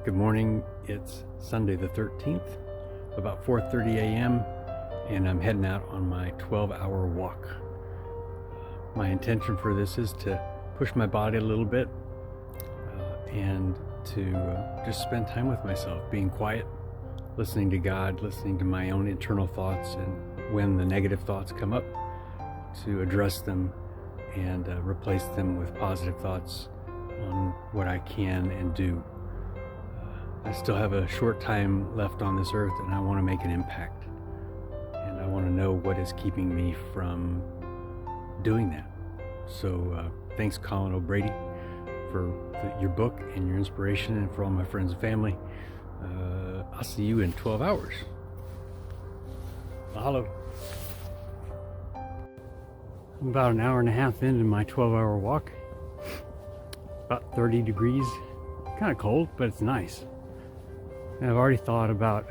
Good morning. It's Sunday the 13th, about 4:30 a.m., and I'm heading out on my 12-hour walk. My intention for this is to push my body a little bit and to just spend time with myself, being quiet, listening to God, listening to my own internal thoughts, and when the negative thoughts come up, to address them and replace them with positive thoughts on what I can and do. I still have a short time left on this earth, and I want to make an impact, and I want to know what is keeping me from doing that. So thanks, Colin O'Brady, for your book and your inspiration, and for all my friends and family. I'll see you in 12 hours. Mahalo. I'm about an hour and a half into my 12-hour walk. About 30 degrees. Kind of cold, but it's nice. And I've already thought about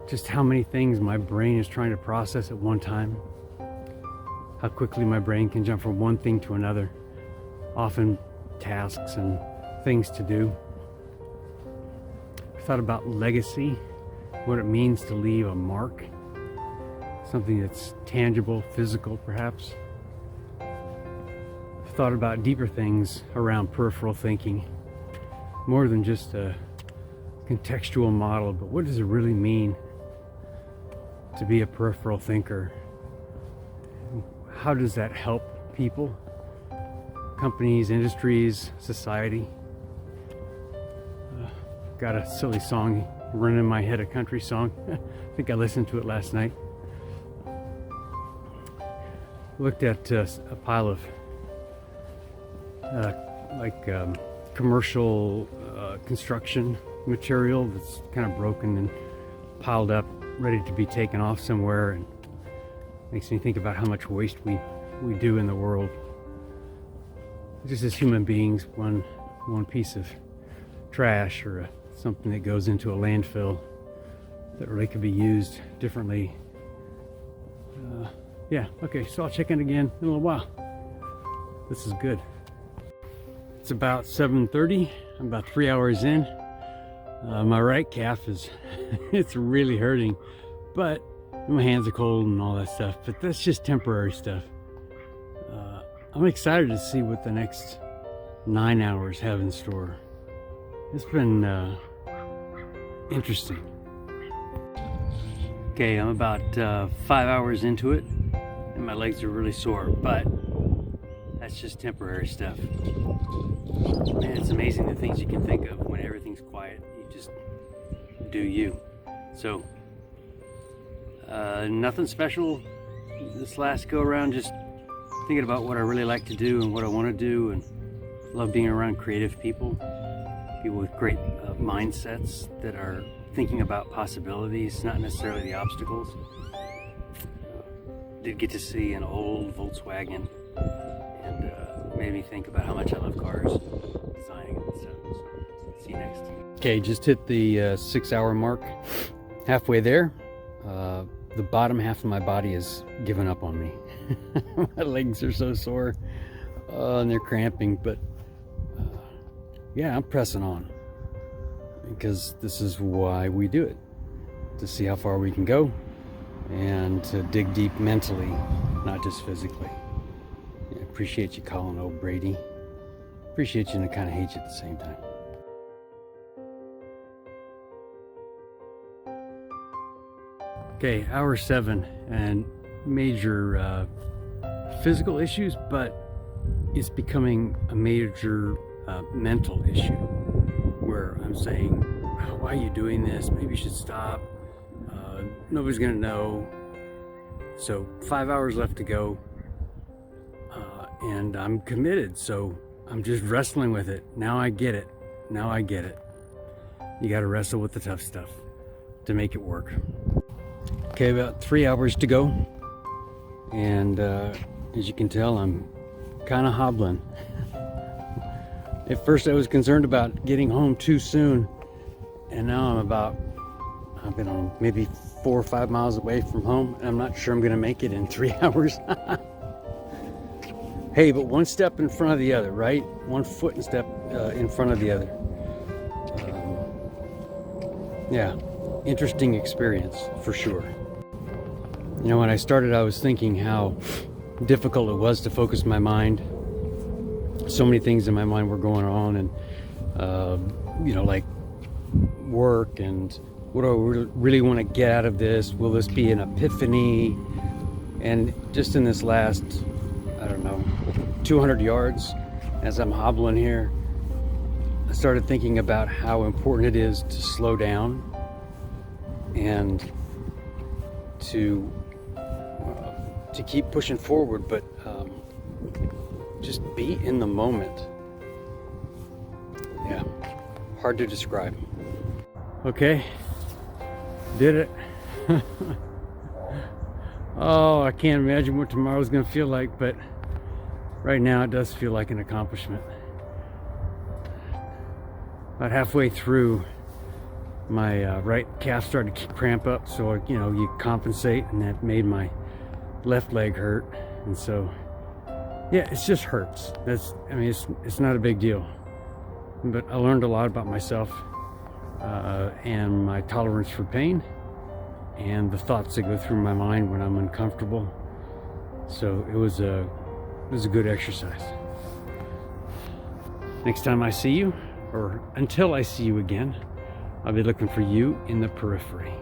just how many things my brain is trying to process at one time. How quickly my brain can jump from one thing to another. Often tasks and things to do. I thought about legacy, what it means to leave a mark. Something that's tangible, physical perhaps. I've thought about deeper things around peripheral thinking. More than just a contextual model, but what does it really mean to be a peripheral thinker? How does that help people, companies, industries, society? Got a silly song running in my head, a country song. I think I listened to it last night. Looked at a pile of commercial construction material that's kind of broken and piled up, ready to be taken off somewhere, and makes me think about how much waste we do in the world. Just as human beings, one piece of trash or something that goes into a landfill that really could be used differently. Yeah, okay, so I'll check in again in a little while. This is good. It's about 7:30. I'm about 3 hours in. My right calf is it's really hurting, but my hands are cold and all that stuff, but that's just temporary stuff. I'm excited to see what the next 9 hours have in store. It's been interesting. Okay, I'm about 5 hours into it, and my legs are really sore, but that's just temporary stuff. Man, it's amazing the things you can think of when everything's quiet. You just do you. So, nothing special this last go around, just thinking about what I really like to do and what I want to do, and love being around creative people with great mindsets that are thinking about possibilities, not necessarily the obstacles. Did get to see an old Volkswagen, and made me think about how much I love cars, designing them and stuff. So, see you next. Okay, just hit the 6-hour mark. Halfway there. The bottom half of my body has given up on me. My legs are so sore, and they're cramping, but yeah, I'm pressing on, because this is why we do it, to see how far we can go and to dig deep mentally, not just physically. Yeah, appreciate you, Colin O'Brady. Appreciate you, and I kind of hate you at the same time. Okay, hour 7, and major physical issues, but it's becoming a major mental issue, where I'm saying, why are you doing this? Maybe you should stop. Nobody's gonna know. So 5 hours left to go, and I'm committed, so I'm just wrestling with it. Now I get it. You gotta wrestle with the tough stuff to make it work. Okay, about 3 hours to go, and as you can tell, I'm kind of hobbling. At first I was concerned about getting home too soon, and now I've been on maybe 4 or 5 miles away from home, and I'm not sure I'm gonna make it in 3 hours. Hey, but one step in front of the other, right? One foot and step in front of the other. Yeah, interesting experience for sure. You know, when I started, I was thinking how difficult it was to focus my mind. So many things in my mind were going on, and you know, like work and what do I really want to get out of this? Will this be an epiphany? And just in this last, I don't know, 200 yards, as I'm hobbling here, I started thinking about how important it is to slow down and to keep pushing forward, but just be in the moment. Yeah, hard to describe. Okay, did it. Oh, I can't imagine what tomorrow's gonna feel like, but right now it does feel like an accomplishment. About halfway through, my right calf started to cramp up, so you know, you compensate, and that made my left leg hurt. And so yeah, it just hurts. I mean, it's not a big deal, but I learned a lot about myself and my tolerance for pain and the thoughts that go through my mind when I'm uncomfortable. So it was a good exercise. Next time I see you, or until I see you again, I'll be looking for you in the periphery.